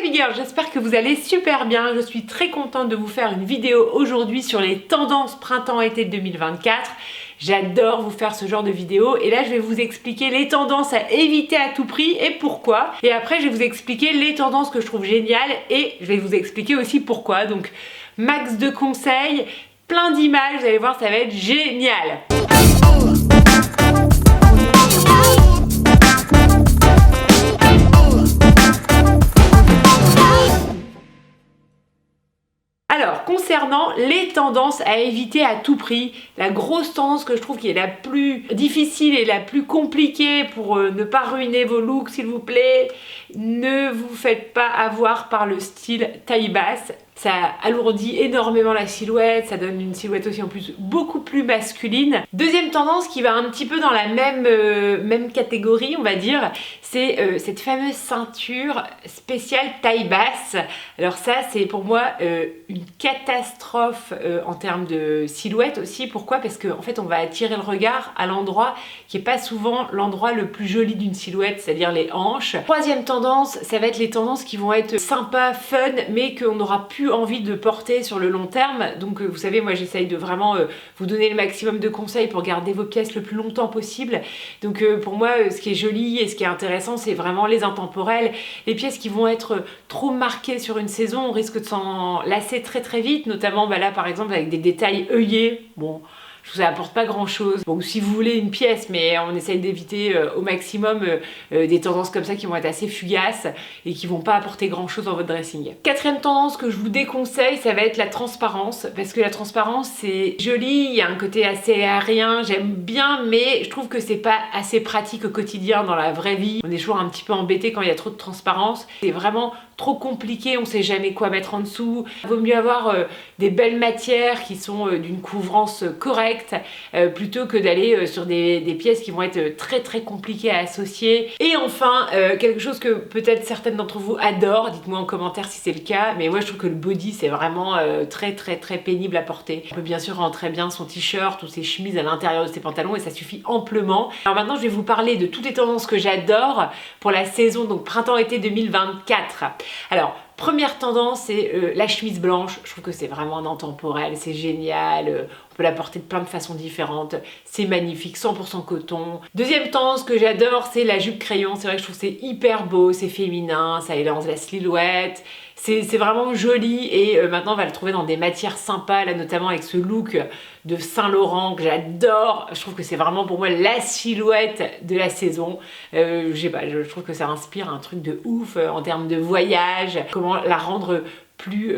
Baby Girl, j'espère que vous allez super bien. Je suis très contente de vous faire une vidéo aujourd'hui sur les tendances printemps-été 2024. J'adore vous faire ce genre de vidéo et là je vais vous expliquer les tendances à éviter à tout prix et pourquoi. Et après je vais vous expliquer les tendances que je trouve géniales et je vais vous expliquer aussi pourquoi. Donc max de conseils, plein d'images, vous allez voir ça va être génial. Alors, concernant les tendances à éviter à tout prix, la grosse tendance que je trouve qui est la plus difficile et la plus compliquée pour ne pas ruiner vos looks, s'il vous plaît, ne vous faites pas avoir par le style taille basse. Ça alourdit énormément la silhouette, ça donne une silhouette aussi en plus beaucoup plus masculine. Deuxième tendance qui va un petit peu dans la même catégorie, on va dire, c'est cette fameuse ceinture spéciale taille basse. Alors ça, c'est pour moi une catastrophe en termes de silhouette aussi. Pourquoi? Parce qu'en fait, on va attirer le regard à l'endroit qui n'est pas souvent l'endroit le plus joli d'une silhouette, c'est-à-dire les hanches. Troisième tendance, ça va être les tendances qui vont être sympas, fun, mais qu'on aura plus envie de porter sur le long terme. Donc vous savez, moi j'essaye de vraiment vous donner le maximum de conseils pour garder vos pièces le plus longtemps possible. Donc pour moi ce qui est joli et ce qui est intéressant, c'est vraiment les intemporels, les pièces qui vont être trop marquées sur une saison. On risque de s'en lasser très vite, notamment là par exemple avec des détails œillés. Bon, ça apporte pas grand chose. Bon, si vous voulez une pièce, mais on essaye d'éviter au maximum des tendances comme ça qui vont être assez fugaces et qui vont pas apporter grand chose dans votre dressing. Quatrième tendance que je vous déconseille, ça va être la transparence, parce que la transparence c'est joli, il y a un côté assez aérien, j'aime bien, mais je trouve que c'est pas assez pratique au quotidien dans la vraie vie. On est toujours un petit peu embêté quand il y a trop de transparence. C'est vraiment trop compliqué, on sait jamais quoi mettre en dessous. Il vaut mieux avoir des belles matières qui sont d'une couvrance correcte plutôt que d'aller sur des pièces qui vont être très compliquées à associer. Et enfin, quelque chose que peut-être certaines d'entre vous adorent, dites-moi en commentaire si c'est le cas, mais moi je trouve que le body c'est vraiment très pénible à porter. On peut bien sûr rentrer bien son t-shirt ou ses chemises à l'intérieur de ses pantalons et ça suffit amplement. Alors maintenant je vais vous parler de toutes les tendances que j'adore pour la saison donc printemps-été 2024. Alors, première tendance, c'est la chemise blanche. Je trouve que c'est vraiment un intemporel, c'est génial. On peut la porter de plein de façons différentes. C'est magnifique, 100% coton. Deuxième tendance que j'adore, c'est la jupe crayon. C'est vrai que je trouve que c'est hyper beau, c'est féminin, ça élance la silhouette. C'est vraiment joli et maintenant on va le trouver dans des matières sympas, là notamment avec ce look de Saint-Laurent que j'adore. Je trouve que c'est vraiment pour moi la silhouette de la saison. Je sais pas, je trouve que ça inspire un truc de ouf en termes de voyage, comment la rendre plus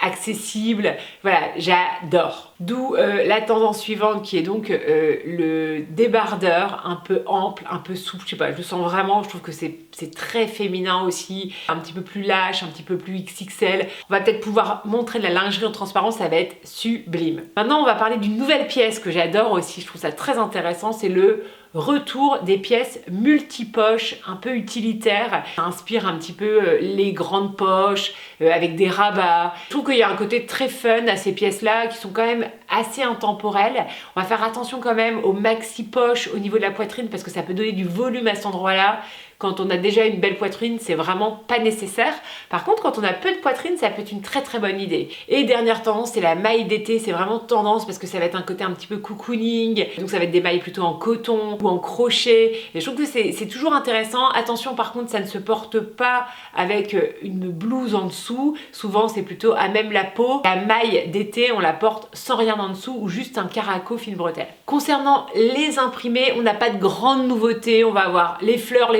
accessible. Voilà, j'adore. D'où la tendance suivante qui est donc le débardeur un peu ample, un peu souple. Je sais pas, je le sens vraiment, je trouve que c'est très féminin aussi, un petit peu plus lâche, un petit peu plus XXL. On va peut-être pouvoir montrer de la lingerie en transparence, ça va être sublime. Maintenant, on va parler d'une nouvelle pièce que j'adore aussi, je trouve ça très intéressant, c'est le retour des pièces multi-poches, un peu utilitaires. Ça inspire un petit peu les grandes poches avec des rabats. Je trouve qu'il y a un côté très fun à ces pièces-là qui sont quand même assez intemporelles. On va faire attention quand même aux maxi-poches au niveau de la poitrine parce que ça peut donner du volume à cet endroit-là. Quand on a déjà une belle poitrine, c'est vraiment pas nécessaire. Par contre, quand on a peu de poitrine, ça peut être une très bonne idée. Et dernière tendance, c'est la maille d'été. C'est vraiment tendance parce que ça va être un côté un petit peu cocooning. Donc ça va être des mailles plutôt en coton ou en crochet. Et je trouve que c'est toujours intéressant. Attention par contre, ça ne se porte pas avec une blouse en dessous. Souvent, c'est plutôt à même la peau. La maille d'été, on la porte sans rien en dessous ou juste un caraco fine bretelle. Concernant les imprimés, on n'a pas de grandes nouveautés. On va avoir les fleurs,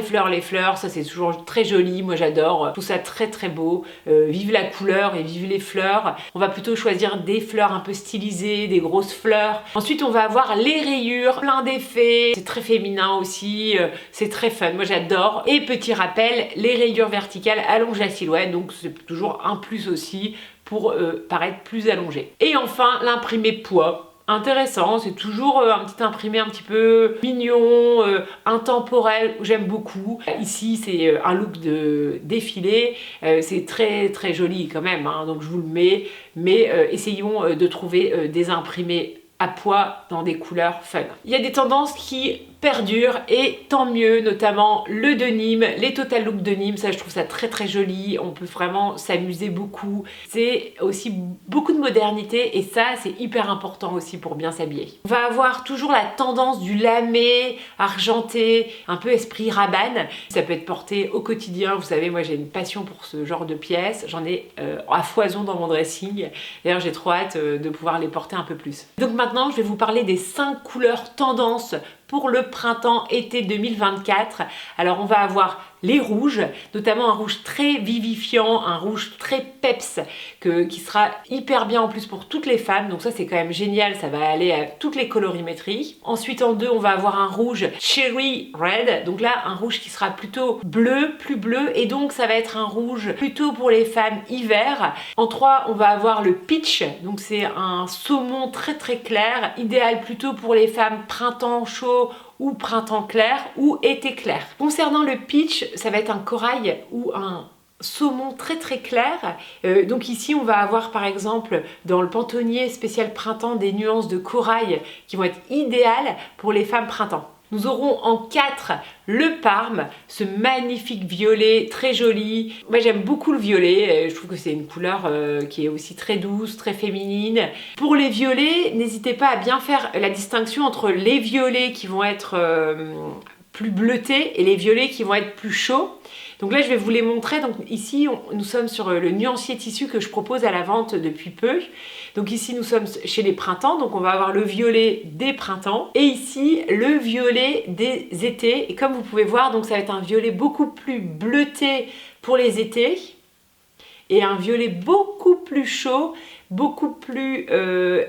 ça c'est toujours très joli, moi j'adore, je trouve ça très beau, vive la couleur et vive les fleurs. On va plutôt choisir des fleurs un peu stylisées, des grosses fleurs. Ensuite on va avoir les rayures, plein d'effets, c'est très féminin aussi, c'est très fun, moi j'adore. Et petit rappel, les rayures verticales allongent la silhouette, donc c'est toujours un plus aussi pour paraître plus allongé. Et enfin l'imprimé poids. Intéressant, c'est toujours un petit imprimé un petit peu mignon, intemporel, j'aime beaucoup. Ici c'est un look de défilé, c'est très joli quand même, hein, donc je vous le mets, mais essayons de trouver des imprimés à poids dans des couleurs fun. Il y a des tendances qui perdure et tant mieux, notamment le denim, les Total Look denim, ça je trouve ça très très joli, on peut vraiment s'amuser beaucoup, c'est aussi beaucoup de modernité et ça c'est hyper important aussi pour bien s'habiller. On va avoir toujours la tendance du lamé, argenté, un peu esprit Rabanne, ça peut être porté au quotidien, vous savez moi j'ai une passion pour ce genre de pièces, j'en ai à foison dans mon dressing, d'ailleurs j'ai trop hâte de pouvoir les porter un peu plus. Donc maintenant je vais vous parler des 5 couleurs tendances pour le printemps-été 2024. Alors on va avoir les rouges, notamment un rouge très vivifiant, un rouge très peps, qui sera hyper bien en plus pour toutes les femmes, donc ça c'est quand même génial, ça va aller à toutes les colorimétries. Ensuite en 2 on va avoir un rouge cherry red, donc là un rouge qui sera plutôt bleu, plus bleu, et donc ça va être un rouge plutôt pour les femmes hiver. En 3 on va avoir le peach, donc c'est un saumon très très clair, idéal plutôt pour les femmes printemps chaud ou printemps clair ou été clair. Concernant le peach, ça va être un corail ou un saumon très très clair. Donc ici on va avoir par exemple dans le pantonnier spécial printemps des nuances de corail qui vont être idéales pour les femmes printemps. Nous aurons en 4 le parme, ce magnifique violet très joli. Moi j'aime beaucoup le violet, je trouve que c'est une couleur qui est aussi très douce, très féminine. Pour les violets, n'hésitez pas à bien faire la distinction entre les violets qui vont être plus bleutés et les violets qui vont être plus chauds. Donc là je vais vous les montrer. Donc ici nous sommes sur le nuancier tissu que je propose à la vente depuis peu. Donc ici nous sommes chez les printemps, donc on va avoir le violet des printemps et ici le violet des étés. Et comme vous pouvez voir, donc ça va être un violet beaucoup plus bleuté pour les étés et un violet beaucoup plus chaud, beaucoup plus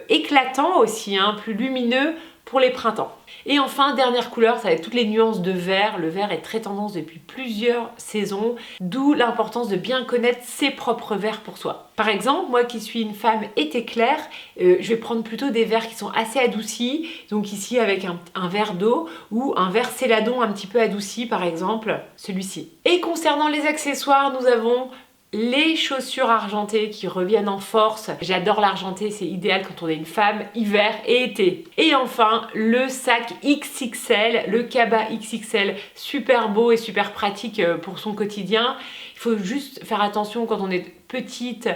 éclatant aussi, plus lumineux pour les printemps. Et enfin, dernière couleur, ça va être toutes les nuances de vert. Le vert est très tendance depuis plusieurs saisons, d'où l'importance de bien connaître ses propres verts pour soi. Par exemple, moi qui suis une femme été claire, je vais prendre plutôt des verts qui sont assez adoucis, donc ici avec un vert d'eau ou un vert céladon un petit peu adouci, par exemple celui-ci. Et concernant les accessoires, nous avons les chaussures argentées qui reviennent en force. J'adore l'argenté, c'est idéal quand on est une femme, hiver et été. Et enfin, le sac XXL, le cabas XXL, super beau et super pratique pour son quotidien. Il faut juste faire attention quand on est petite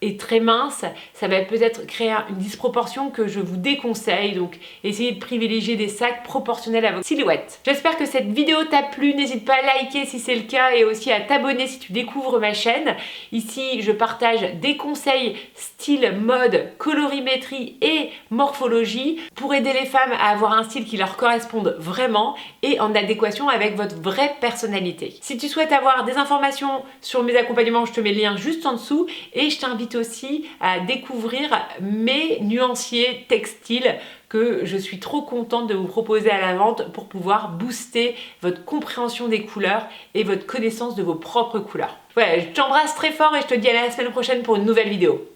et très mince, ça va peut-être créer une disproportion que je vous déconseille, donc essayez de privilégier des sacs proportionnels à votre silhouette. J'espère que cette vidéo t'a plu, n'hésite pas à liker si c'est le cas et aussi à t'abonner si tu découvres ma chaîne. Ici je partage des conseils style, mode, colorimétrie et morphologie pour aider les femmes à avoir un style qui leur corresponde vraiment et en adéquation avec votre vraie personnalité. Si tu souhaites avoir des informations sur mes accompagnements, je te mets le lien juste en dessous et je t'invite aussi à découvrir mes nuanciers textiles que je suis trop contente de vous proposer à la vente pour pouvoir booster votre compréhension des couleurs et votre connaissance de vos propres couleurs. Voilà, je t'embrasse très fort et je te dis à la semaine prochaine pour une nouvelle vidéo.